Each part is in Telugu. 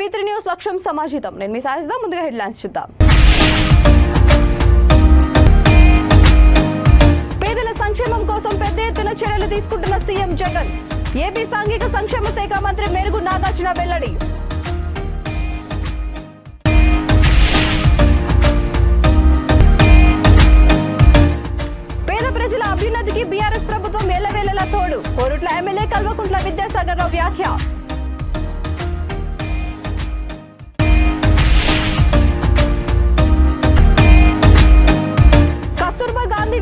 V3 న్యూస్ లక్ష్యం సమాజితం. నేను మీ సాయిస్దా. ముందుగా హెడ్లైన్స్ చూద్దాం. పేదల సంక్షేమం కోసం పెద్ద ఎత్తున చర్యలు తీసుకుంటున్న సీఎం జగన్. ఏపీ సాంఘిక సంక్షేమ శాఖ మంత్రి మేరుగు నాగార్జున వెల్లడి. పేద ప్రజల అభ్యున్నతికి బీఆర్ఎస్ ప్రభుత్వం ఎల్లవేళలా తోడు. కోరుట్ల ఎమ్మెల్యే కల్వకుంట్ల విద్యాసాగర్ రావు వ్యాఖ్య.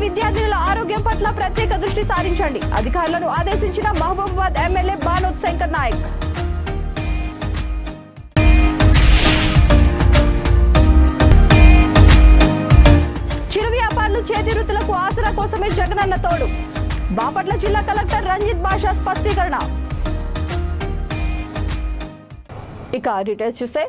విద్యార్థుల ఆరోగ్యం పట్ల ప్రత్యేక దృష్టి సారించండి. అధికారులను ఆదేశించిన మహబూబాబాద్ ఎమ్మెల్యే బానోత్ శంకర్ నాయక్. చిరు వ్యాపారులు చేతి వృత్తులకు ఆసరా కోసమే జగనన్న తోడు. బాపట్ల జిల్లా కలెక్టర్ రంజిత్ బాషా స్పష్టీకరణ. ఇక డీటెయిల్స్ చూస్తే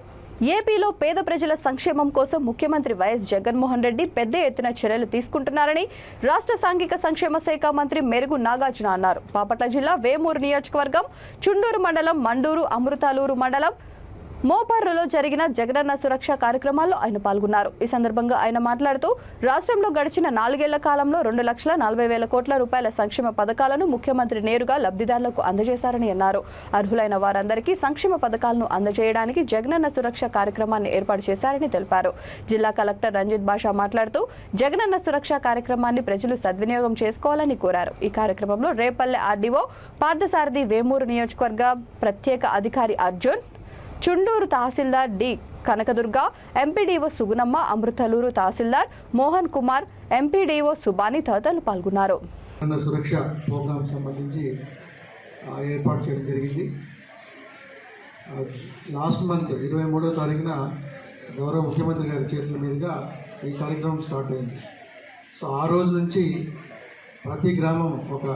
ఏపీలో పేద ప్రజల సంక్షేమం కోసం ముఖ్యమంత్రి వైఎస్ జగన్మోహన్ రెడ్డి పెద్ద ఎత్తున చర్యలు తీసుకుంటున్నారని రాష్ట్ర సాంఘిక సంక్షేమ శాఖ మంత్రి మేరుగు నాగార్జున అన్నారు. బాపట్ల జిల్లా వేమూరు నియోజకవర్గం చుండూరు మండలం మండూరు అమృతాలూరు మండలం మోపారులో జరిగిన జగనన్న సురక్ష కార్యక్రమాల్లో ఆయన పాల్గొన్నారు. ఈ సందర్భంగా ఆయన మాట్లాడుతూ రాష్ట్రంలో గడిచిన 4 ఏళ్ల కాలంలో 2,40,000 కోట్ల రూపాయల సంక్షేమ పథకాలను ముఖ్యమంత్రి నేరుగా లబ్ధిదారులకు అందజేశారని అన్నారు. అర్హులైన వారందరికీ సంక్షేమ పథకాలను అందజేయడానికి జగనన్న సురక్ష కార్యక్రమాన్ని ఏర్పాటు చేశారని తెలిపారు. జిల్లా కలెక్టర్ రంజిత్ బాషా మాట్లాడుతూ జగనన్న సురక్ష కార్యక్రమాన్ని ప్రజలు సద్వినియోగం చేసుకోవాలని కోరారు. ఈ కార్యక్రమంలో రేపల్లె ఆర్డీఓ పార్థసారథి, వేమూరు నియోజకవర్గ ప్రత్యేక అధికారి అర్జున్, చుండూరు తహసీల్దార్ డి కనకదుర్గ, ఎంపీడీఓ సుగుణమ్మ, అమృతలూరు తహసీల్దార్ మోహన్ కుమార్, ఎంపీడీఓ సుబాని తదితరులు పాల్గొన్నారు. సురక్ష ప్రోగ్రాం సంబంధించి ఏర్పాటు చేయడం జరిగింది. లాస్ట్ మంత్ 23వ తారీఖున గౌరవ ముఖ్యమంత్రి గారి చేతుల మీదుగా ఈ కార్యక్రమం స్టార్ట్ అయింది. సో ఆ రోజు నుంచి ప్రతి గ్రామం ఒక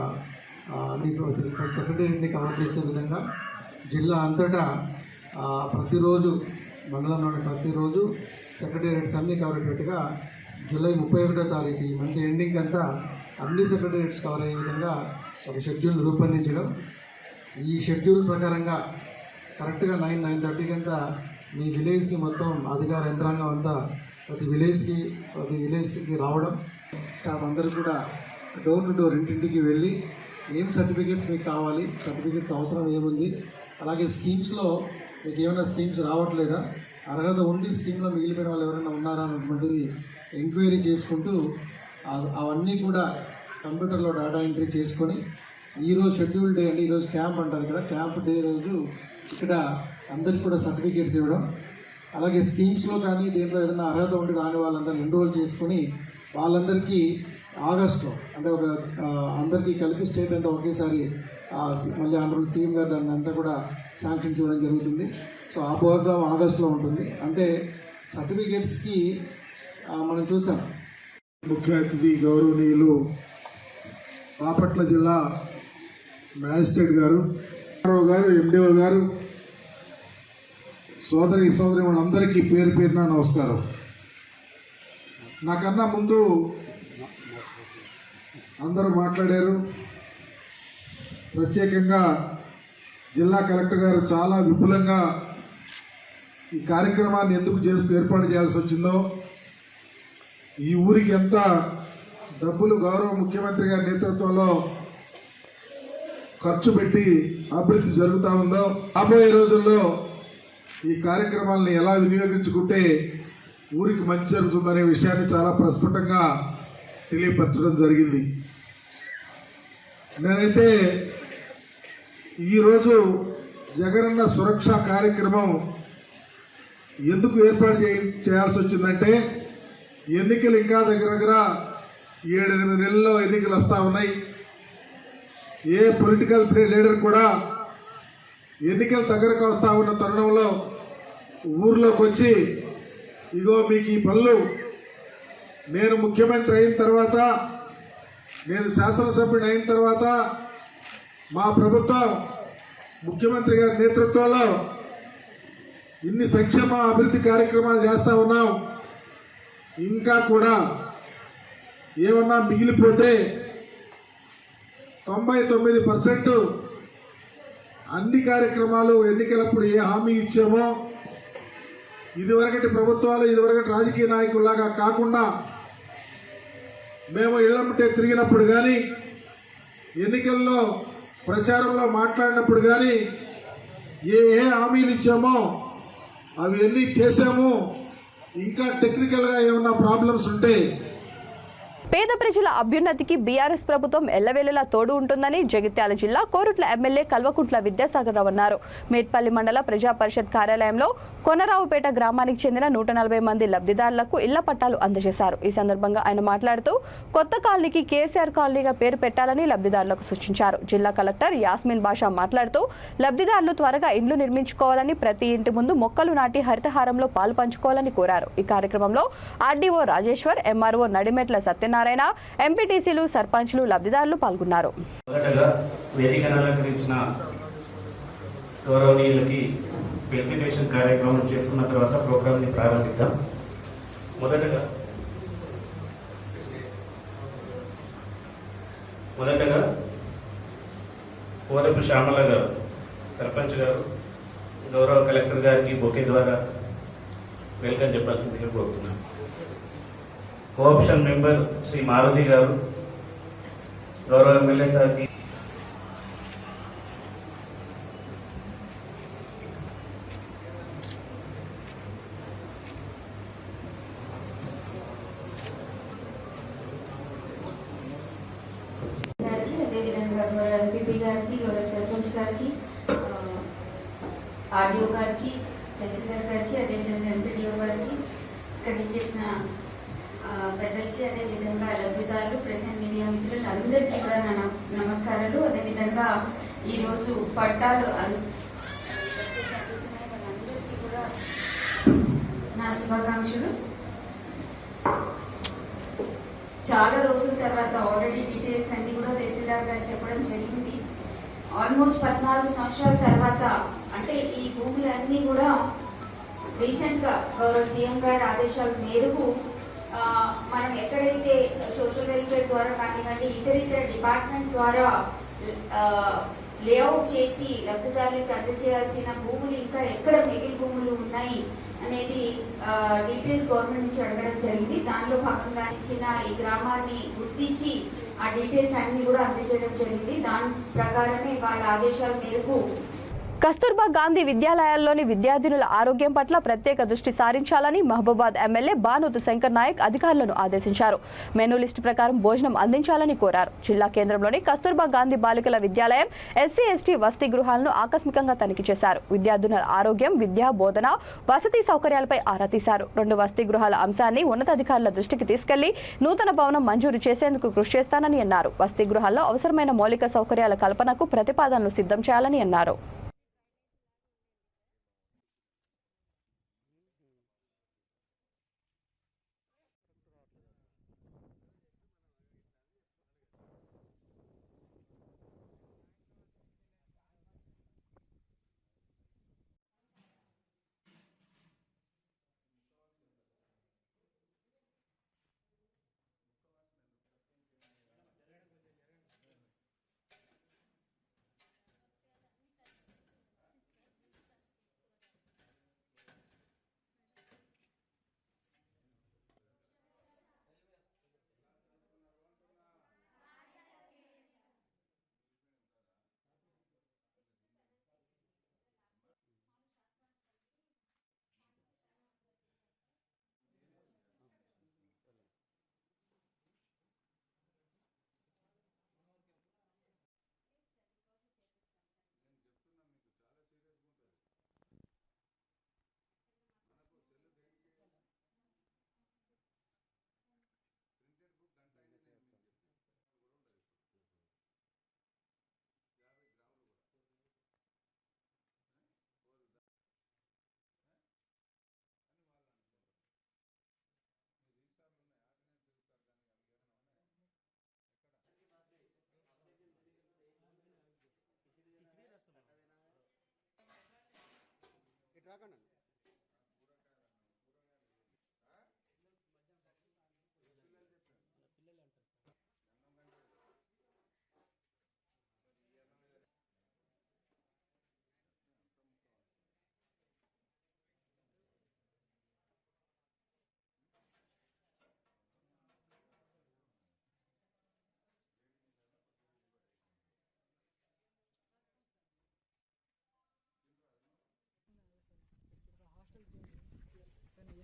సెక్రటరీని కవర్ చేసే విధంగా జిల్లా అంతటా ప్రతిరోజు మండలంలోని ప్రతిరోజు సెక్రటేరియట్స్ అన్నీ కవర్ అయ్యేట్టుగా జూలై 31వ తారీఖు ఈ మంత్ ఎండింగ్ అంతా అన్ని సెక్రటేరియట్స్ కవర్ అయ్యే విధంగా ఒక షెడ్యూల్ రూపొందించడం. ఈ షెడ్యూల్ ప్రకారంగా కరెక్ట్గా 9-9:30కి అంతా మీ విలేజ్కి మొత్తం అధికార యంత్రాంగం అంతా ప్రతి విలేజ్కి రావడం, స్టాఫ్ అందరూ కూడా డోర్ టు డోర్ ఇంటింటికి వెళ్ళి ఏం సర్టిఫికేట్స్ మీకు కావాలి, సర్టిఫికేట్స్ అవసరం ఏముంది, అలాగే స్కీమ్స్లో మీకు ఏమైనా స్కీమ్స్ రావట్లేదా, అర్హత ఉండి స్కీమ్లో మిగిలిపోయిన వాళ్ళు ఎవరైనా ఉన్నారా అన్నటువంటిది ఎంక్వైరీ చేసుకుంటూ అవన్నీ కూడా కంప్యూటర్లో డేటా ఎంట్రీ చేసుకొని ఈరోజు షెడ్యూల్ డే అంటే ఈరోజు క్యాంప్ అంటారు ఇక్కడ, క్యాంప్ డే రోజు ఇక్కడ అందరికీ కూడా సర్టిఫికేట్స్ ఇవ్వడం, అలాగే స్కీమ్స్లో కానీ దీంట్లో ఏదైనా అర్హత ఉండి రాని వాళ్ళందరినీ ఎన్రోల్ చేసుకొని వాళ్ళందరికీ ఆగస్టులో అంటే ఒక అందరికీ కలిపి స్టేట్ అంతా ఒకేసారి మళ్ళీ ఆనరబుల్ సీఎం గారు దాన్ని అంతా కూడా శాంక్షన్స్ ఇవ్వడం జరుగుతుంది. సో ఆ ప్రోగ్రామ్ ఆగస్టులో ఉంటుంది. అంటే సర్టిఫికేట్స్కి మనం చూసాం. ముఖ్య అతిథి గౌరవనీయులు బాపట్ల జిల్లా మ్యాజిస్ట్రేట్ గారు, ఎండిఓ గారు, సోదరి వాళ్ళందరికీ పేరు పేరున నమస్కారం. నాకన్నా ముందు అందరూ మాట్లాడారు. ప్రత్యేకంగా జిల్లా కలెక్టర్ గారు చాలా విపులంగా ఈ కార్యక్రమాన్ని ఎందుకు ఏర్పాటు చేయాల్సి వచ్చిందో, ఈ ఊరికి ఎంత డబ్బులు గౌరవ ముఖ్యమంత్రి గారి నేతృత్వంలో ఖర్చు పెట్టి అభివృద్ధి జరుగుతూ ఉందో, రాబోయే రోజుల్లో ఈ కార్యక్రమాలను ఎలా వినియోగించుకుంటే ఊరికి మంచి జరుగుతుందనే విషయాన్ని చాలా ప్రస్ఫుటంగా తెలియపరచడం జరిగింది. నేనైతే ఈరోజు జగనన్న సురక్ష కార్యక్రమం ఎందుకు ఏర్పాటు చేయాల్సి వచ్చిందంటే, ఎన్నికలు ఇంకా దగ్గర 7-8 నెలల్లో ఎన్నికలు వస్తూ ఉన్నాయి. ఏ పొలిటికల్ లీడర్ కూడా ఎన్నికలు దగ్గరకు వస్తూ ఉన్న తరుణంలో ఊర్లోకి వచ్చి ఇగో మీకు ఈ పనులు నేను ముఖ్యమంత్రి అయిన తర్వాత, నేను శాసనసభ్యుడు అయిన తర్వాత మా ప్రభుత్వం ముఖ్యమంత్రి గారి నేతృత్వంలో ఇన్ని సంక్షేమ అభివృద్ధి కార్యక్రమాలు చేస్తూ ఉన్నాం, ఇంకా కూడా ఏమన్నా మిగిలిపోతే 99% అన్ని కార్యక్రమాలు ఎన్నికలప్పుడు ఏ హామీ ఇచ్చామో ఇదివరకటి ప్రభుత్వాలు ఇదివరకటి రాజకీయ నాయకుల్లాగా కాకుండా మేము ఇళ్లమ్మటే తిరిగినప్పుడు కానీ ఎన్నికల్లో ప్రచారంలో మాట్లాడినప్పుడు కానీ ఏ హామీలు ఇచ్చామో అవి ఎన్ని చేశామో, ఇంకా టెక్నికల్గా ఏమన్నా ప్రాబ్లమ్స్ ఉంటే పేద ప్రజల అభ్యున్నతికి బీఆర్ఎస్ ప్రభుత్వం ఎల్లవేళలా తోడు ఉంటుందని జగిత్యాల జిల్లా కోరుట్ల ఎమ్మెల్యే కల్వకుంట్ల విద్యాసాగర్ రావు అన్నారు. మేట్పల్లి మండల ప్రజా పరిషత్ కార్యాలయంలో కొనరావుపేట గ్రామానికి చెందిన 140 మంది లబ్ధిదారులకు ఇళ్ల పట్టాలు అందజేశారు. ఈ సందర్భంగా ఆయన మాట్లాడుతూ కొత్త కాలనీకి కేసీఆర్ కాలనీగా పేరు పెట్టాలని లబ్ధిదారులకు సూచించారు. జిల్లా కలెక్టర్ యాస్మిన్ బాషా మాట్లాడుతూ లబ్ధిదారులు త్వరగా ఇండ్లు నిర్మించుకోవాలని, ప్రతి ఇంటి ముందు మొక్కలు నాటి హరితహారంలో పాలు పంచుకోవాలని కోరారు. ఈ కార్యక్రమంలో ఆర్డీఓ రాజేశ్వర్, ఎంఆర్ఓ నడిమెట్ల సత్యనారాయణ, ఎంపీటీసీలు, సర్పంచ్లు, లబ్ధిదారులు పాల్గొన్నారు. మొదటగా వేదికను అలంకరించిన గౌరవనీయులకి ఫెసిలిటేషన్ కార్యక్రమం చేసుకున్న తర్వాత ప్రోగ్రామ్ని ప్రారంభిద్దాం. మొదటగా కోరపు శ్యామల గారు, సర్పంచ్ గారు, గౌరవ కలెక్టర్ గారికి బొకే ద్వారా వెల్కమ్ చెప్పాల్సిందిగా కోరుతున్నాను. కోఆప్షన్ మెంబర్ శ్రీ మారుతి గారు, గౌరవ ఎమ్మెల్యే సార్కి అదేవిధంగా గౌరవ ఎంపీపీ గారికి, గౌరవ సర్పంచ్ గారికి, ఆర్డీఓ గారికి, తహసీల్దార్ గారికి, అదేవిధంగా ఎంపీడీఓ గారికి, ఇక్కడ చేసిన పెద్దలకి, అదేవిధంగా లబ్ధిదారులు, ప్రెసెంట్ మీడియా మిత్రులు అందరికీ కూడా నా నమస్కారాలు. అదేవిధంగా ఈరోజు పట్టాలు వాళ్ళందరికీ కూడా నా శుభాకాంక్షలు. చాలా రోజుల తర్వాత ఆల్రెడీ డీటెయిల్స్ అన్ని కూడా తహసీల్దార్ గారు చెప్పడం జరిగింది. ఆల్మోస్ట్ 14 సంవత్సరాల తర్వాత, అంటే ఈ భూములన్నీ కూడా రీసెంట్ గా గౌరవ సీఎం గారి ఆదేశాల మేరకు మనం ఎక్కడైతే సోషల్ వెల్ఫేర్ ద్వారా కానివ్వండి, ఇతర డిపార్ట్మెంట్ ద్వారా లేఅవుట్ చేసి లబ్ధిదారులకు అందజేయాల్సిన భూములు ఇంకా ఎక్కడ మిగిలిన భూములు ఉన్నాయి అనేది డీటెయిల్స్ గవర్నమెంట్ నుంచి అడగడం జరిగింది. దానిలో భాగంగా ఇచ్చిన ఈ గ్రామాన్ని గుర్తించి ఆ డీటెయిల్స్ అన్ని కూడా అందజేయడం జరిగింది. దాని ప్రకారమే వాళ్ళ ఆదేశాల మేరకు కస్తూర్బా గాంధీ విద్యాలయాల్లోని విద్యార్థినుల ఆరోగ్యం పట్ల ప్రత్యేక దృష్టి సారించాలని మహబూబాద్ ఎమ్మెల్యే బానోతు శంకర్ నాయక్ అధికారులను ఆదేశించారు. మెనూ లిస్టు ప్రకారం భోజనం అందించాలని కోరారు. జిల్లా కేంద్రంలోని కస్తూర్బా గాంధీ బాలికల విద్యాలయం, ఎస్సీ ఎస్టీ వసతి గృహాలను ఆకస్మికంగా తనిఖీ చేశారు. విద్యార్థినుల ఆరోగ్యం, విద్యా, బోధన, వసతి సౌకర్యాలపై ఆరా తీశారు. 2 వసతి గృహాల అంశాన్ని ఉన్నతాధికారుల దృష్టికి తీసుకెళ్లి నూతన భవనం మంజూరు చేసేందుకు కృషి చేస్తానని అన్నారు. వసతి గృహాల్లో అవసరమైన మౌలిక సౌకర్యాల కల్పనకు ప్రతిపాదనలు సిద్ధం చేయాలని అన్నారు.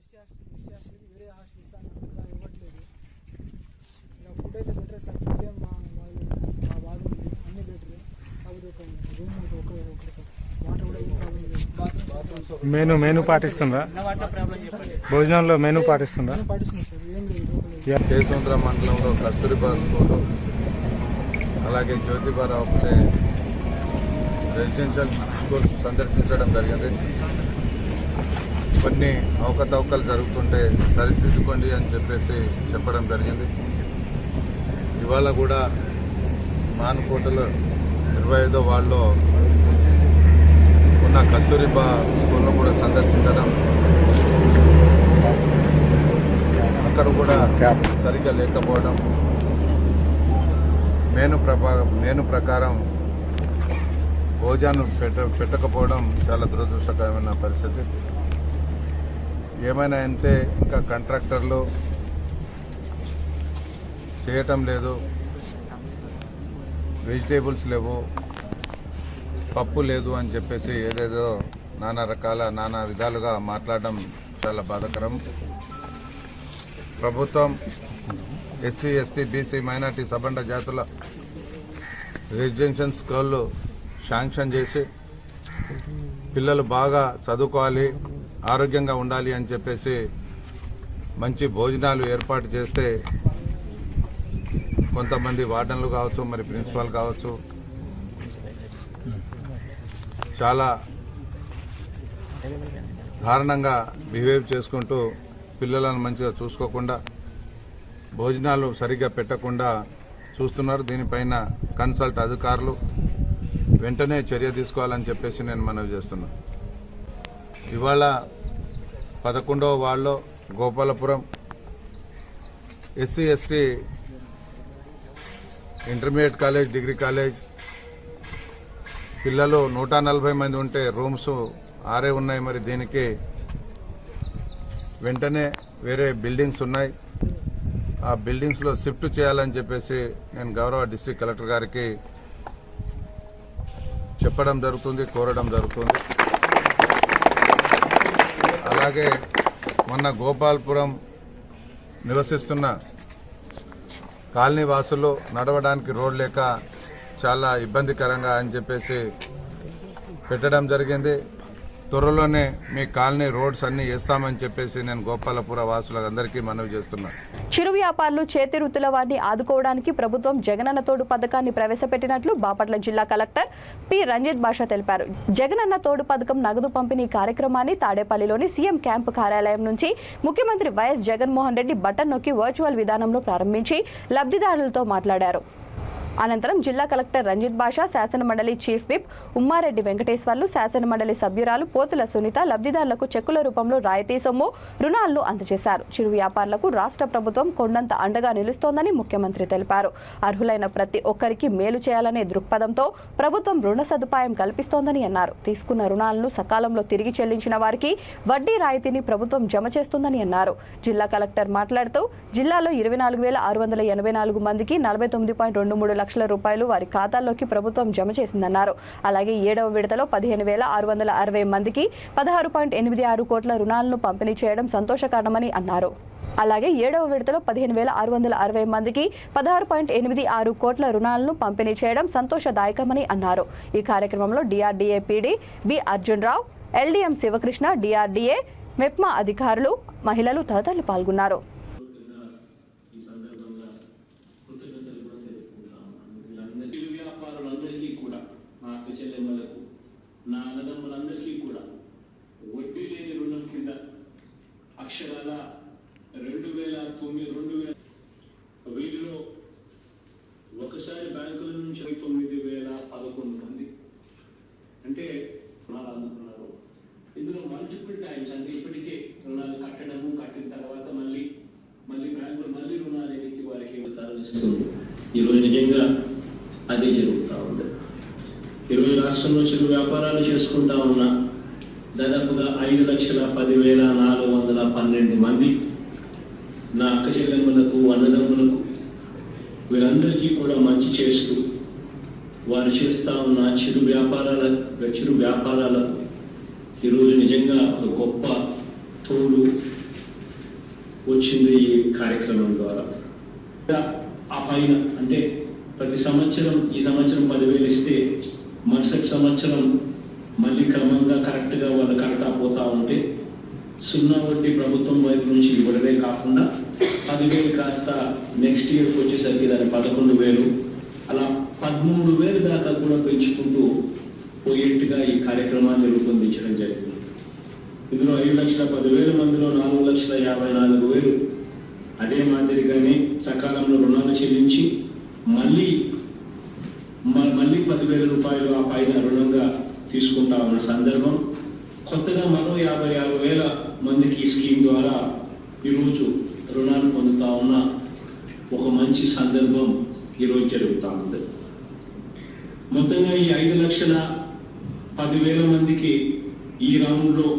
వేరే హాస్టల్ ఇస్తాను ఇవ్వట్లేదు. ఇలా ఫుడ్ అయితే బెటర్ సార్. ఫుడ్ ఏం మా బాగుంది, అన్నీ బెటర్. కాకపోతే ఒక రూమ్ ఒకటి వాటర్ కూడా ఏం ప్రాబ్లం లేదు. మెనూ పాటిస్తుందా? భోజనంలో మెనూ పాటిస్తుందా? పాటిస్తుంది సార్, ఏం లేదు. కేశవంతర మండలంలో కస్తూరిబా స్కూలు, అలాగే జ్యోతిబారావు పులే రెసిడెన్షియల్ స్కూల్స్ సందర్శించడం జరిగింది. కొన్ని అవకతవకలు జరుగుతుంటే సరిదిద్దుకోండి అని చెప్పేసి చెప్పడం జరిగింది. ఇవాళ కూడా మానుకోటలో 25వ వార్డులో ఉన్న కస్తూరిబా స్కూల్ను కూడా సందర్శించడం, అక్కడ కూడా సరిగ్గా లేకపోవడం, మెనూ ప్రకారం భోజనం పెట్టకపోవడం చాలా దురదృష్టకరమైన పరిస్థితి. ఏమైనా అంటే ఇంకా కాంట్రాక్టర్లు చేయటం లేదు, వెజిటేబుల్స్ లేవు, పప్పు లేదు అని చెప్పేసి ఏదేదో నానా విధాలుగా మాట్లాడడం చాలా బాధాకరం. ప్రభుత్వం ఎస్సీ, ఎస్టీ, బీసీ, మైనార్టీ, సబండ జాతుల రెసిడెన్షియల్ స్కూళ్ళు శాంక్షన్ చేసి పిల్లలు బాగా చదువుకోవాలి, ఆరోగ్యంగా ఉండాలి అని చెప్పేసి మంచి భోజనాలు ఏర్పాటు చేస్తే కొంతమంది వార్డన్లు కావచ్చు, మరి ప్రిన్సిపాల్ కావచ్చు, చాలా దారుణంగా బిహేవ్ చేసుకుంటూ పిల్లలను మంచిగా చూసుకోకుండా, భోజనాలు సరిగ్గా పెట్టకుండా చూస్తున్నారు. దీనిపైన కన్సల్ట్ అధికారులు వెంటనే చర్య తీసుకోవాలని చెప్పేసి నేను మనవి చేస్తున్నాను. ఇవాళ 11వ వార్డులో Gopalapuram SC, ST intermediate college, degree college పిల్లలు 140 మంది ఉంటే రూమ్స్ 6 ఉన్నాయి. మరి దీనికి వెంటనే వేరే బిల్డింగ్స్ ఉన్నాయి, ఆ బిల్డింగ్స్లో షిఫ్ట్ చేయాలని చెప్పేసి నేను గౌరవ డిస్ట్రిక్ట్ కలెక్టర్ గారికి చెప్పడం జరుగుతుంది, కోరడం జరుగుతుంది. అలాగే మొన్న గోపాల్పురం నివసిస్తున్న కాలనీ వాసులు నడవడానికి రోడ్ లేక చాలా ఇబ్బందికరంగా అని చెప్పేసి పెట్టడం జరిగింది. త్వరలోనే మీ కాలనీ రోడ్స్ అన్ని వేస్తామని చెప్పేసి నేను గోపాలపుర వాసులందరికీ మనవి చేస్తున్నాను. చిరు వ్యాపారులు, చేతి వృత్తుల వారిని ఆదుకోవడానికి ప్రభుత్వం జగనన్న తోడు పథకాన్ని ప్రవేశపెట్టినట్లు బాపట్ల జిల్లా కలెక్టర్ పి రంజిత్ బాషా తెలిపారు. జగనన్న తోడు పథకం నగదు పంపిణీ కార్యక్రమాన్ని తాడేపల్లిలోని సీఎం క్యాంపు కార్యాలయం నుంచి ముఖ్యమంత్రి వైఎస్ జగన్మోహన్ రెడ్డి బటన్ నొక్కి వర్చువల్ విధానంలో ప్రారంభించి లబ్ధిదారులతో మాట్లాడారు. అనంతరం జిల్లా కలెక్టర్ రంజిత్ బాషా, శాసనమండలి చీఫ్ విప్ ఉమ్మారెడ్డి వెంకటేశ్వర్లు, శాసనమండలి సభ్యురాలు పోతుల సునీత లబ్ధిదారులకు చెక్కుల రూపంలో రాయితీ సొమ్ము, రుణాలను అందజేశారు. చిరు వ్యాపారులకు రాష్ట్ర ప్రభుత్వం కొండంత అండగా నిలుస్తోందని ముఖ్యమంత్రి తెలిపారు. అర్హులైన ప్రతి ఒక్కరికి మేలు చేయాలనే దృక్పథంతో ప్రభుత్వం రుణ సదుపాయం కల్పిస్తోందని అన్నారు. తీసుకున్న రుణాలను సకాలంలో తిరిగి చెల్లించిన వారికి వడ్డీ రాయితీని ప్రభుత్వం జమ చేస్తుందని అన్నారు. జిల్లా కలెక్టర్ మాట్లాడుతూ జిల్లాలో 24,684 మందికి 49.23 లక్షల రూపాయలు వారి ఖాతాల్లోకి ప్రభుత్వం జమ చేసిందన్నారు. అలాగే 7వ విడతలో 15,660 మందికి 16.86 కోట్ల రుణాలను పంపిణీ చేయడం సంతోషకరమని అన్నారు. అలాగే 7వ విడతలో 15,660 మందికి 16.86 కోట్ల రుణాలను పంపిణీ చేయడం సంతోషదాయకమని అన్నారు. ఈ కార్యక్రమంలో డిఆర్డీఏ పీడీ బి అర్జున్ రావు, ఎల్డీఎం శివకృష్ణ, డిఆర్డీఏ మెప్మా అధికారులు, మహిళలు తదితరులు పాల్గొన్నారు. వ్యాపారులందరికీ కూడా, మా అక్క చెల్లెమ్మలకు, నా అన్నదమ్ములందరికీ కూడా వడ్డీ లేని రుణం కింద అక్షరాల 2,000 వీటిలో ఒకసారి బ్యాంకుల నుంచి 9,011 మంది అంటే రుణాలు అందుకున్నారు. ఇందులో మల్టిపుల్ టైమ్స్ అంటే ఇప్పటికే రుణాలు కట్టడము, కట్టిన తర్వాత మళ్ళీ బ్యాంకులు మళ్ళీ రుణాలు ఎన్నికి వారికి ఇవ్వతారని ఇస్తుంది. ఈరోజు నిజంగా అదే జరుగుతూ ఉంది. ఈరోజు రాష్ట్రంలో చిరు వ్యాపారాలు చేసుకుంటా ఉన్న దాదాపుగా 5,10,412 మంది నా అక్క చెల్లెమ్మలకు, అన్నదమ్ములకు వీరందరికీ కూడా మంచి చేస్తూ వారు చేస్తూ ఉన్న చిరు వ్యాపారాలకు ఈరోజు నిజంగా ఒక గొప్ప తోడు వచ్చింది ఈ కార్యక్రమం ద్వారా. ఆ పైన అంటే ప్రతి సంవత్సరం ఈ సంవత్సరం 10,000 ఇస్తే మరుసటి సంవత్సరం మళ్ళీ క్రమంగా కరెక్ట్గా వాళ్ళు కడతా పోతా ఉంటే 0 వడ్డీ ప్రభుత్వం వైపు నుంచి ఇవ్వడమే కాకుండా 10,000 కాస్త నెక్స్ట్ ఇయర్కి వచ్చేసరికి దాన్ని 11,000 అలా 13,000 దాకా కూడా పెంచుకుంటూ పోయేట్టుగా ఈ కార్యక్రమాన్ని రూపొందించడం జరిగింది. ఇందులో 5,10,000 మందిలో 4,54,000 అదే మాదిరిగానే సకాలంలో రుణాలు చెల్లించి మళ్ళీ 10,000 రూపాయలు ఆ పైన రుణంగా తీసుకుంటా ఉన్న సందర్భం. కొత్తగా మరో 56,000 మందికి ఈ స్కీమ్ ద్వారా ఈరోజు రుణాలు పొందుతా ఉన్న ఒక మంచి సందర్భం ఈరోజు జరుగుతూ ఉంది. మొత్తంగా ఈ 5,10,000 మందికి ఈ రౌండ్లో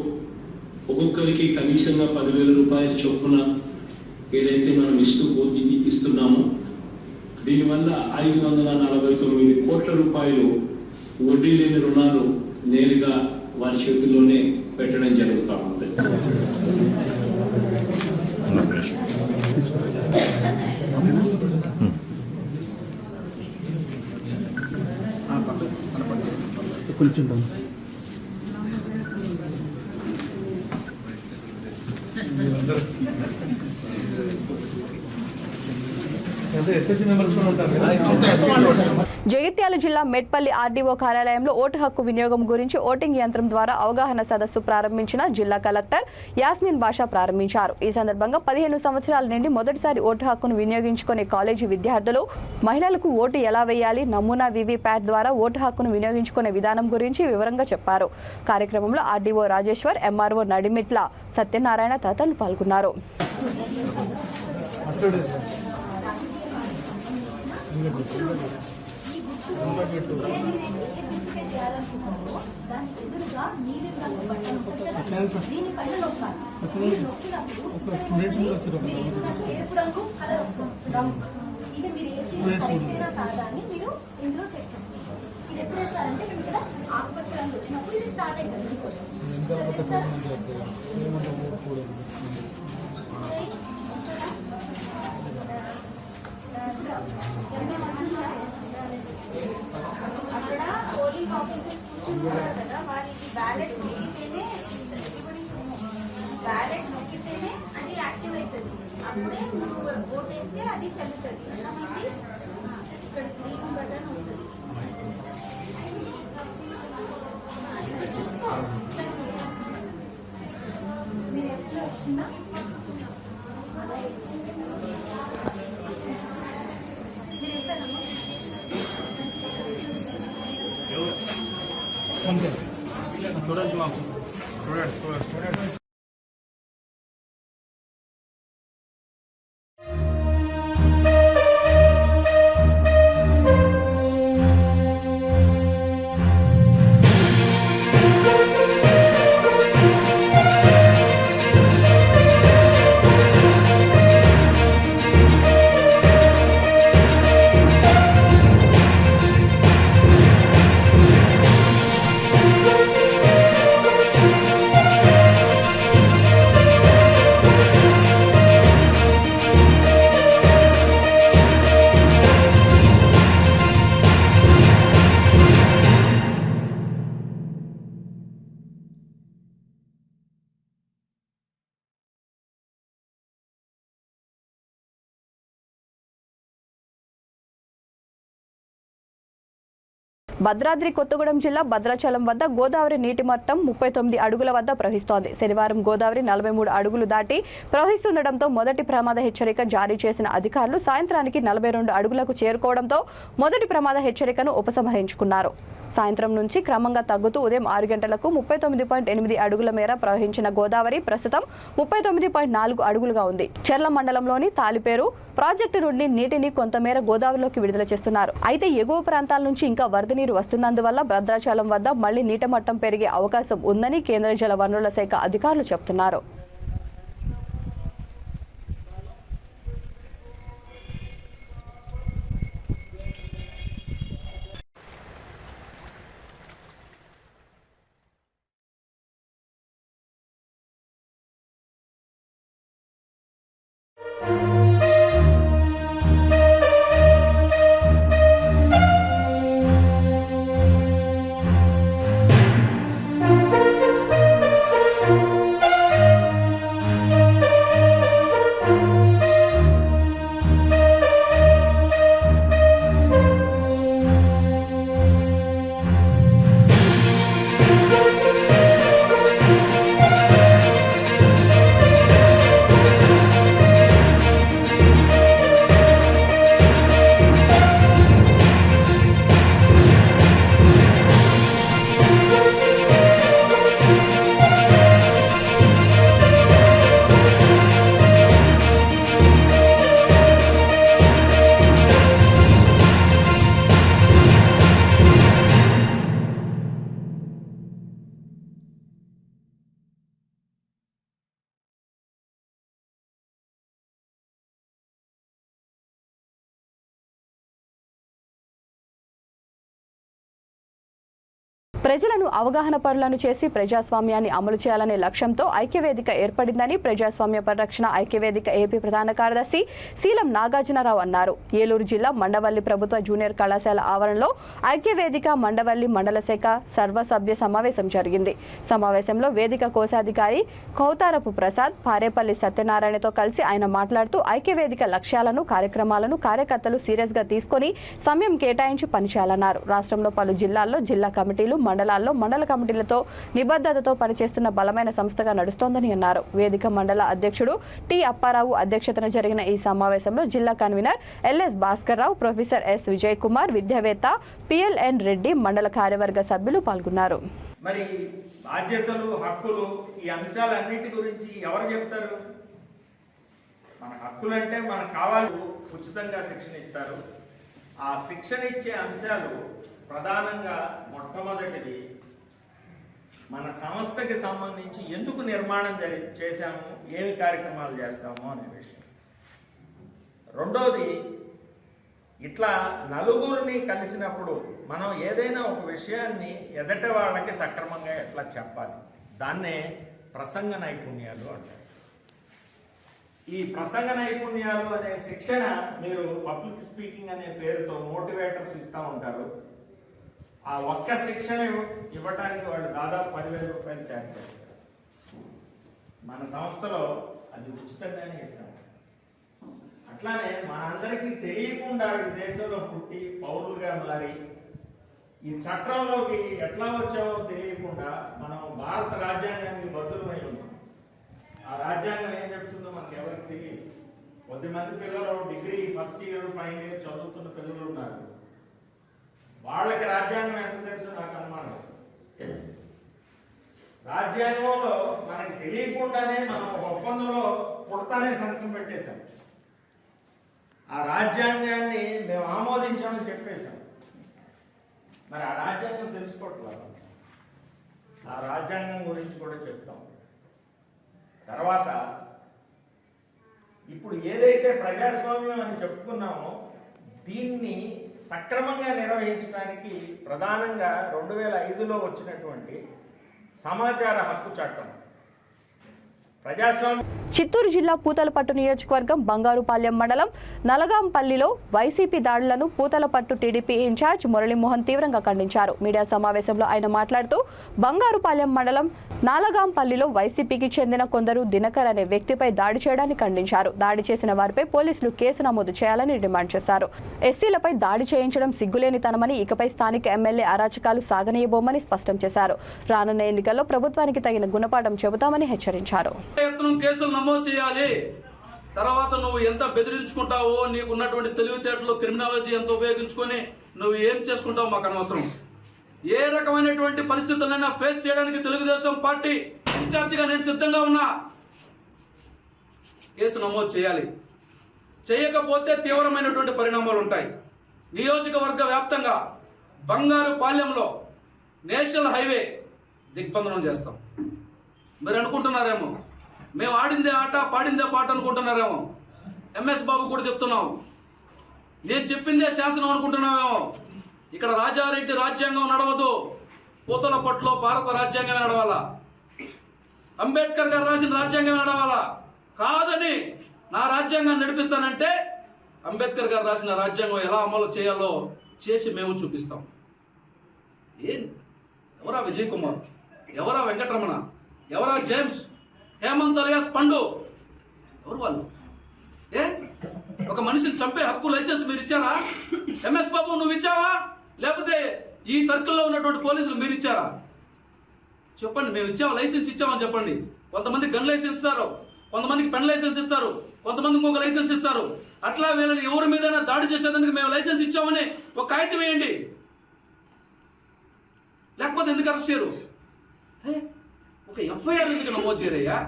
ఒక్కొక్కరికి కనీసంగా 10,000 రూపాయల చొప్పున ఏదైతే మనం ఇస్తున్నామో దీనివల్ల 549 కోట్ల రూపాయలు వడ్డీ లేని రుణాలు నేరుగా వారి చేతుల్లోనే పెట్టడం జరుగుతూ ఉంది. జగిత్యాల జిల్లా మెట్పల్లి ఆర్డీఓ కార్యాలయంలో ఓటు హక్కు వినియోగం గురించి ఓటింగ్ యంత్రం ద్వారా అవగాహన సదస్సు ప్రారంభించిన జిల్లా కలెక్టర్ యాస్మిన్ బాషా ప్రారంభించారు. ఈ సందర్భంగా 15 సంవత్సరాల నుండి మొదటిసారి ఓటు హక్కును వినియోగించుకునే కాలేజీ విద్యార్థులు మహిళలకు ఓటు ఎలా వేయాలి, నమూనా వీవీప్యాట్ ద్వారా ఓటు హక్కును వినియోగించుకునే విధానం గురించి వివరంగా చెప్పారు. కార్యక్రమంలో ఆర్డీఓ రాజేశ్వర్, ఎంఆర్ఓ నడిమిట్ల సత్యనారాయణ తదితరులు పాల్గొన్నారు. ఇది మీరు ఏసీ కరెక్టేనా కాదా అని మీరు ఇందులో చెక్ చేసుకోవాలి. ఇది ఎప్పుడు వేస్తారంటే మేము ఇక్కడ ఆకుపచ్చ రంగు వచ్చినప్పుడు ఇది స్టార్ట్ అవుతుంది మీకోసం. అక్కడ పోలింగ్ ఆఫీసర్స్ కూర్చుంటారు కదా, వారికి బ్యాలెట్ నొక్కితేనే బ్యాలెట్ నొక్కితేనే అది యాక్టివ్ అవుతుంది. అప్పుడే నువ్వు ఓట్ వేస్తే అది చెల్లుతుంది. అర్థమైంది? ఇక్కడ గ్రీన్ బటన్ వస్తుంది, చూసుకో. మీరు ఎస్లో వచ్చిందా? మీరు వేసారమ్మా? స్టూడెంట్స్ భద్రాద్రి కొత్తగూడెం జిల్లా భద్రాచలం వద్ద గోదావరి నీటి మట్టం 39 అడుగుల వద్ద ప్రవహిస్తోంది. శనివారం గోదావరి 43 అడుగులు దాటి ప్రవహిస్తుండటంతో మొదటి ప్రమాద హెచ్చరిక జారీ చేసిన అధికారులు సాయంత్రానికి 42 అడుగులకు చేరుకోవడంతో మొదటి ప్రమాద హెచ్చరికను ఉపసంహరించుకున్నారు. సాయంత్రం నుంచి క్రమంగా తగ్గుతూ ఉదయం 6 గంటలకు 39.8 అడుగుల మేర ప్రవహించిన గోదావరి ప్రస్తుతం 39.4 అడుగులుగా ఉంది. చెర్ల మండలంలోని తాలిపేరు ప్రాజెక్టు నుండి నీటిని కొంతమేర గోదావరిలోకి విడుదల చేస్తున్నారు. అయితే ఎగువ ప్రాంతాల నుంచి ఇంకా వరద నీరు వస్తున్నందువల్ల భద్రాచలం వద్ద మళ్లీ నీటి మట్టం పెరిగే అవకాశం ఉందని కేంద్ర జల వనరుల శాఖ అధికారులు చెబుతున్నారు. ప్రజలను అవగాహన పరులను చేసి ప్రజాస్వామ్యాన్ని అమలు చేయాలనే లక్ష్యంతో ఐక్యవేదిక ఏర్పడిందని ప్రజాస్వామ్య పరిరక్షణ ఐక్యవేదిక ఏపీ ప్రధాన కార్యదర్శి శీలం నాగార్జునరావు అన్నారు. ఏలూరు జిల్లా మండవల్లి ప్రభుత్వ జూనియర్ కళాశాల ఆవరణలో ఐక్యవేదిక మండవల్లి మండల శాఖ సర్వసభ్య సమావేశం జరిగింది. సమావేశంలో వేదిక కోశాధికారి కౌతారపు ప్రసాద్, పారేపల్లి సత్యనారాయణతో కలిసి ఆయన మాట్లాడుతూ ఐక్యవేదిక లక్ష్యాలను, కార్యక్రమాలను కార్యకర్తలు సీరియస్ గా తీసుకుని సమయం కేటాయించి పనిచేయాలన్నారు. రాష్ట్రంలో పలు జిల్లాల్లో జిల్లా కమిటీలు, మండలాల్లో మండల కమిటీలతో నిబద్ధతతో పనిచేస్తున్న బలమైన సంస్థగా నడుస్తోందని అన్నారు. వేదిక మండల అధ్యక్షుడు టి అప్పారావు అధ్యక్షతన జరిగిన ఈ సమావేశంలో జిల్లా convener LS Bhaskar Rao, professor S Vijay Kumar, విద్యావేత్త పిఎల్ఎన్ రెడ్డి, మండల కార్యవర్గ సభ్యులు పాల్గొన్నారు. మరి బాధ్యతలు, హక్కులు, ఈ అంశాలన్నిటి గురించి ఎవరు చెప్తారు? మన హక్కులు అంటే మనకు కావాలి, ఉచితంగా శిక్షణ ఇస్తారు. ఆ శిక్షణ ఇచ్చే అంశాలు ప్రధానంగా మొట్టమొదటిది మన సంస్థకి సంబంధించి ఎందుకు నిర్మాణం చేశాము, ఏమి కార్యక్రమాలు చేస్తాము అనే విషయం. రెండోది, ఇట్లా నలుగురిని కలిసినప్పుడు మనం ఏదైనా ఒక విషయాన్ని ఎదట వాళ్ళకి సక్రమంగా ఎట్లా చెప్పాలి, దాన్నే ప్రసంగ నైపుణ్యాలు అంటారు. ఈ ప్రసంగ నైపుణ్యాలు అనే శిక్షణ మీరు పబ్లిక్ స్పీకింగ్ అనే పేరుతో మోటివేటర్స్ ఇస్తూ ఉంటారు. ఆ ఒక్క శిక్షణ ఇవ్వటానికి వాళ్ళు దాదాపు 10,000 రూపాయలు ఛార్జ్ చేస్తారు. మన సంస్థలో అది ఉచితంగానే ఇస్తాం. అట్లానే మనందరికీ తెలియకుండా ఈ దేశంలో పుట్టి పౌరులుగా మారి ఈ చట్టంలోకి ఎట్లా వచ్చామో తెలియకుండా మనం భారత రాజ్యాంగానికి బద్దులమై ఉన్నాం. ఆ రాజ్యాంగం ఏం చెప్తుందో మనకు ఎవరికి తెలియదు. కొద్దిమంది పిల్లలు degree first year, final year చదువుతున్న పిల్లలు ఉన్నారు. వాళ్ళకి రాజ్యాంగం ఎంత తెలుసు నాకు అనుమానం. రాజ్యాంగంలో మనకి తెలియకుండానే మనం ఒక ఒప్పందంలో పుడతానే సంతకం పెట్టేశాం. ఆ రాజ్యాంగాన్ని మేము ఆమోదించామని చెప్పేశాం. మరి ఆ రాజ్యాంగం తెలుసుకోవట్లేదు. ఆ రాజ్యాంగం గురించి కూడా చెప్తాం. తర్వాత ఇప్పుడు ఏదైతే ప్రజాస్వామ్యం అని చెప్పుకున్నామో దీన్ని సక్రమంగా నిర్వహించడానికి ప్రధానంగా 2005లో వచ్చినటువంటి సమాచార హక్కు చట్టం ప్రజాస్వామ్య. చిత్తూరు జిల్లా పూతలపట్టు నియోజకవర్గం బంగారుపాలెం మండలం నలగాంపల్లిలో వైసీపీ దాడులను పూతలపట్టు టీడీపీ ఇన్ఛార్జ్ మురళీమోహన్ తీవ్రంగా ఖండించారు. మీడియా సమావేశంలో ఆయన మాట్లాడుతూ బంగారుపాలెం మండలం నాలగాంపల్లిలో వైసీపీకి చెందిన కొందరు దినకర్ అనే వ్యక్తిపై దాడి చేయడాన్ని ఖండించారు. దాడి చేసిన వారిపై పోలీసులు కేసు నమోదు చేయాలని డిమాండ్ చేశారు. ఎస్సీలపై దాడి చేయించడం సిగ్గులేనితనమని, ఇకపై స్థానిక ఎమ్మెల్యే అరాచకాలు సాగనీయబోమని స్పష్టం చేశారు. రానున్న ఎన్నికల్లో ప్రభుత్వానికి తగిన గుణపాఠం చెబుతామని హెచ్చరించారు. కేసులు నమోదు చేయాలి. తర్వాత నువ్వు ఎంత బెదిరించుకుంటావో, నీకు ఉన్నటువంటి తెలివితేటలు, క్రిమినాలజీ ఎంత ఉపయోగించుకొని నువ్వు ఏం చేసుకుంటావు మాకు అనవసరం. ఏ రకమైనటువంటి పరిస్థితులైనా ఫేస్ చేయడానికి తెలుగుదేశం పార్టీ ఇన్ఛార్జిగా నేను సిద్ధంగా ఉన్నా. కేసు నమోదు చేయాలి. చేయకపోతే తీవ్రమైనటువంటి పరిణామాలు ఉంటాయి. నియోజకవర్గ వ్యాప్తంగా బంగారుపాలెంలో నేషనల్ హైవే దిగ్బంధనం చేస్తాం. మీరు అనుకుంటున్నారేమో మేము ఆడిందే ఆట పాడిందే పాట అనుకుంటున్నారేమో. ఎంఎస్ బాబు కూడా చెప్తున్నాము, నేను చెప్పిందే శాసనం అనుకుంటున్నామేమో. ఇక్కడ రాజారెడ్డి రాజ్యాంగం నడవదు, పూతలపట్టులో భారత రాజ్యాంగమే నడవాలా, అంబేద్కర్ గారు రాసిన రాజ్యాంగమే నడవాలా. కాదని నా రాజ్యాంగాన్ని నడిపిస్తానంటే అంబేద్కర్ గారు రాసిన రాజ్యాంగం ఎలా అమలు చేయాలో చేసి మేము చూపిస్తాం. ఏం ఎవరా విజయ్ కుమార్, ఎవరా వెంకటరమణ, ఎవరా జేమ్స్, హేమంత్ అలియాస్ పండు, ఎవరు వాళ్ళు? ఒక మనిషిని చంపే హక్కు లైసెన్స్ మీరు ఇచ్చారా? ఎంఎస్ బాబు నువ్వు ఇచ్చావా, లేకపోతే ఈ సర్కిల్లో ఉన్నటువంటి పోలీసులు మీరు ఇచ్చారా? చెప్పండి. మేము ఇచ్చామా, లైసెన్స్ ఇచ్చామని చెప్పండి. కొంతమంది గన్ లైసెన్స్ ఇస్తారు, కొంతమందికి పెన్ లైసెన్స్ ఇస్తారు, కొంతమందికి ఇంకొక లైసెన్స్ ఇస్తారు. అట్లా వీళ్ళని ఎవరి మీదైనా దాడి చేసేందుకు మేము లైసెన్స్ ఇచ్చామని ఒక కాగితం వేయండి. లేకపోతే ఎందుకు అరెస్ట్ చేయరు? ఒక ఎఫ్ఐఆర్ ఎందుకు నమోదు చేయరయ్యా?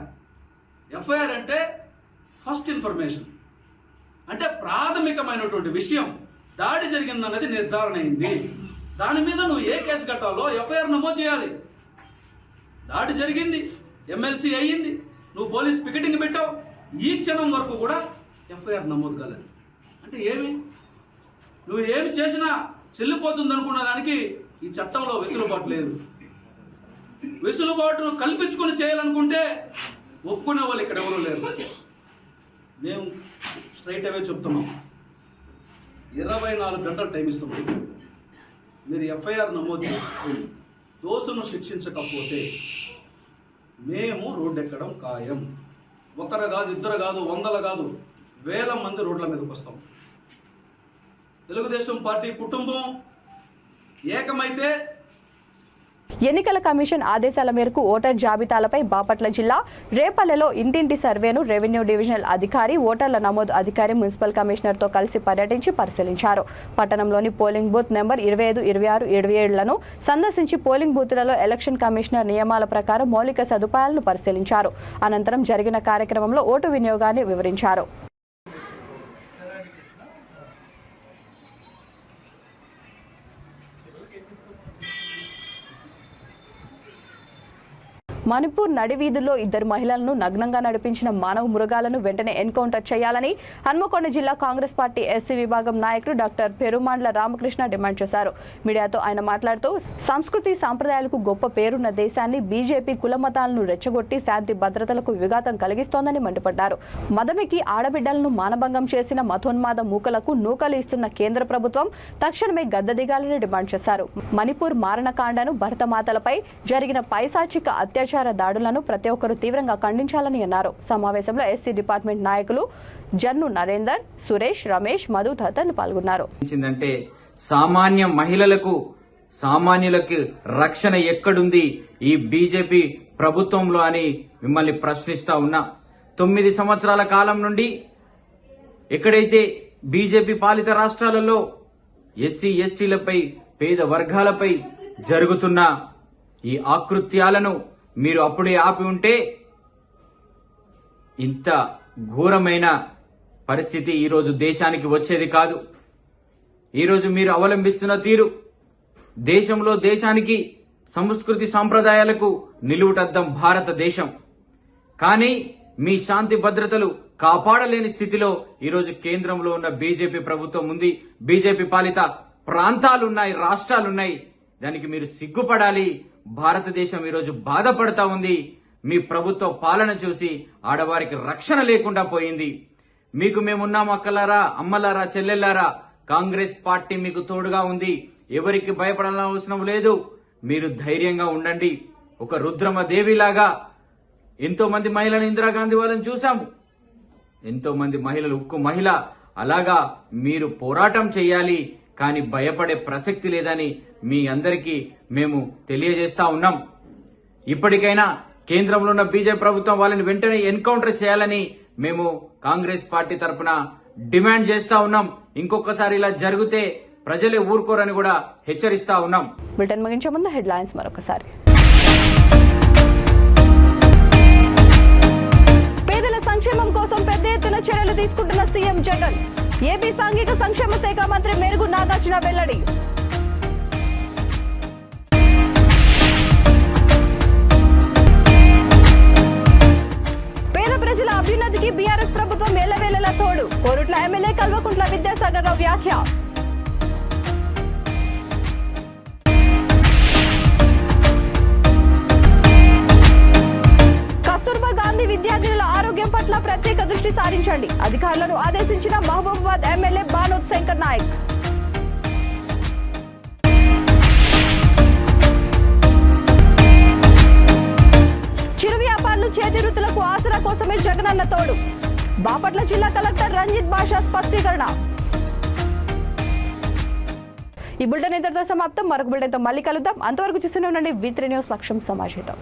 ఎఫ్ఐఆర్ అంటే ఫస్ట్ ఇన్ఫర్మేషన్, అంటే ప్రాథమికమైనటువంటి విషయం. దాడి జరిగిందన్నది నిర్ధారణ అయింది, దాని మీద నువ్వు ఏ కేసు కట్టాలో ఎఫ్ఐఆర్ నమోదు చేయాలి. దాడి జరిగింది, ఎమ్మెల్సీ అయ్యింది, నువ్వు పోలీస్ పికెటింగ్ పెట్టావు, ఈ క్షణం వరకు కూడా ఎఫ్ఐఆర్ నమోదు కాలేదు. అంటే ఏమి నువ్వు ఏమి చేసినా చెల్లిపోతుంది అనుకున్న దానికి ఈ చట్టంలో వెసులుబాటు లేదు. వెసులుబాటును కల్పించుకొని చేయాలనుకుంటే ఒప్పుకునే వాళ్ళు ఇక్కడ ఎవరూ లేరు. మేము స్ట్రైట్ అవే చెప్తున్నాం, 24 గంటలు టైం ఇస్తున్నాం. మీరు ఎఫ్ఐఆర్ నమోదు చేసి దోషులను శిక్షించకపోతే మేము రోడ్డు ఎక్కడం ఖాయం. ఒకరు కాదు, ఇద్దరు కాదు, వందలు కాదు, వేల మంది రోడ్ల మీదకి వస్తాం. తెలుగుదేశం పార్టీ కుటుంబం ఏకమైతే ఎన్నికల కమిషన్ ఆదేశాల మేరకు ఓటర్ జాబితాలపై బాపట్ల జిల్లా రేపల్లెలో ఇంటింటి సర్వేను రెవెన్యూ డివిజనల్ అధికారి, ఓటర్ల నమోదు అధికారి, మున్సిపల్ కమిషనర్తో కలిసి పర్యటించి పరిశీలించారు. పట్టణంలోని పోలింగ్ బూత్ నెంబర్ 25, 26, 27లను సందర్శించి పోలింగ్ బూత్లలో ఎలక్షన్ కమిషనర్ నియమాల ప్రకారం మౌలిక సదుపాయాలను పరిశీలించారు. అనంతరం జరిగిన కార్యక్రమంలో ఓటు వినియోగాన్ని వివరించారు. మణిపూర్ నడివీధుల్లో 2 మహిళలను నగ్నంగా నడిపించిన మానవ మృగాలను వెంటనే ఎన్కౌంటర్ చేయాలని హన్మకొండ జిల్లా కాంగ్రెస్ పార్టీ ఎస్సీ విభాగం నాయకుడు డాక్టర్ పెరుమాండ్ల రామకృష్ణ డిమాండ్ చేశారు. మీడియాతో ఆయన మాట్లాడుతూ సంస్కృతి సాంప్రదాయాలకు గొప్ప పేరున్న దేశాన్ని బీజేపీ కులమతాలను రెచ్చగొట్టి శాంతి భద్రతలకు విఘాతం కలిగిస్తోందని మండిపడ్డారు. మదమికి ఆడబిడ్డలను మానభంగం చేసిన మతోన్మాద మూకలకు నూకలు ఇస్తున్న కేంద్ర ప్రభుత్వం తక్షణమే గద్దెదిగాలని డిమాండ్ చేశారు. మణిపూర్ మారణకాండను భరతమాతలపై జరిగిన పైశాచిక అత్యాచార దాడులను ప్రతి ఒక్కరూ తీవ్రంగా ఖండించాలని అన్నారు. సమావేశంలో ఎస్సీ డిపార్ట్మెంట్ నాయకులు జన్ను నరేందర్, సురేష్, రమేష్, మధు తదితరులు పాల్గొన్నారు. సామాన్య మహిళలకు, సామాన్యులకు రక్షణ ఎక్కడుంది ఈ బీజేపీ ప్రభుత్వంలో అని మిమ్మల్ని ప్రశ్నిస్తా ఉన్నా. 9 సంవత్సరాల కాలం నుండి ఎక్కడైతే బీజేపీ పాలిత రాష్ట్రాలలో ఎస్సీ ఎస్టీలపై, పేద వర్గాలపై జరుగుతున్న ఈ ఆకృత్యాలను మీరు అప్పుడే ఆపి ఉంటే ఇంత ఘోరమైన పరిస్థితి ఈరోజు దేశానికి వచ్చేది కాదు. ఈరోజు మీరు అవలంబిస్తున్న తీరు దేశంలో, దేశానికి, సంస్కృతి సాంప్రదాయాలకు నిలువుటద్దం భారతదేశం. కానీ మీ శాంతి భద్రతలు కాపాడలేని స్థితిలో ఈరోజు కేంద్రంలో ఉన్న బీజేపీ ప్రభుత్వం ఉంది. బీజేపీ పాలిత ప్రాంతాలున్నాయి, రాష్ట్రాలున్నాయి. దానికి మీరు సిగ్గుపడాలి. భారతదేశం ఈరోజు బాధపడతా ఉంది. మీ ప్రభుత్వ పాలన చూసి ఆడవారికి రక్షణ లేకుండా పోయింది. మీకు మేమున్నాం అక్కలారా, అమ్మలారా, చెల్లెల్లారా. కాంగ్రెస్ పార్టీ మీకు తోడుగా ఉంది. ఎవరికి భయపడాల్సిన అవసరం లేదు. మీరు ధైర్యంగా ఉండండి. ఒక రుద్రమదేవిలాగా ఎంతో మంది మహిళలు, ఇందిరాగాంధీ వాళ్ళని చూసాము. ఎంతో మంది మహిళలు, ఉక్కు మహిళ, అలాగా మీరు పోరాటం చేయాలి. కానీ భయపడే ప్రసక్తి లేదని మీ అందరికీ మేము తెలియజేస్తా ఉన్నాం. ఇప్పటికైనా కేంద్రంలో ఉన్న బీజేపీ ప్రభుత్వం వాళ్ళని వెంటనే ఎన్కౌంటర్ చేయాలని మేము కాంగ్రెస్ పార్టీ తరఫున డిమాండ్ చేస్తా ఉన్నాం. ఇంకొకసారి ఇలా జరిగితే ప్రజలే ఊరుకోరని కూడా హెచ్చరిస్తా ఉన్నాం. బులెటిన్ ముగించే ముందు హెడ్లైన్స్ మరొకసారి. పేదల సంక్షేమం కోసం పెద్ద ఎత్తున చర్యలు తీసుకుంటున్న సీఎం జగన్. ఏపీ సాంఘిక సంక్షేమ శాఖ మంత్రి మెరుగు నాగార్జున వెల్లడి. పేద ప్రజల అభ్యున్నతికి బీఆర్ఎస్ ప్రభుత్వం ఎల్లవేళలా తోడు. కోరుట్ల ఎమ్మెల్యే కల్వకుంట్ల విద్యాసాగర్ రావు వ్యాఖ్య. కస్తూర్బా గాంధీ విద్యార్థి విద్యార్థినుల ఆరోగ్యం పట్ల ప్రత్యేక దృష్టి సారించండి. అధికారులను ఆదేశించిన మహబూబాబాద్ ఎమ్మెల్యే బానోత్ శంకర్ నాయక్. చిరు వ్యాపారులు చేతి వృత్తులకు ఆసరా కోసమే జగనన్న తోడు. బాపట్ల జిల్లా కలెక్టర్ రంజిత్ భాషా స్పష్టీకరణ. ఈ బులెటిన్ ఇంతటితో సమాప్తం. మరొక బులెటిన్తో మళ్ళీ కలుద్దాం. అంతవరకు చూస్తూనే ఉండండి V3 న్యూస్. లక్ష్యం సమాజహితం.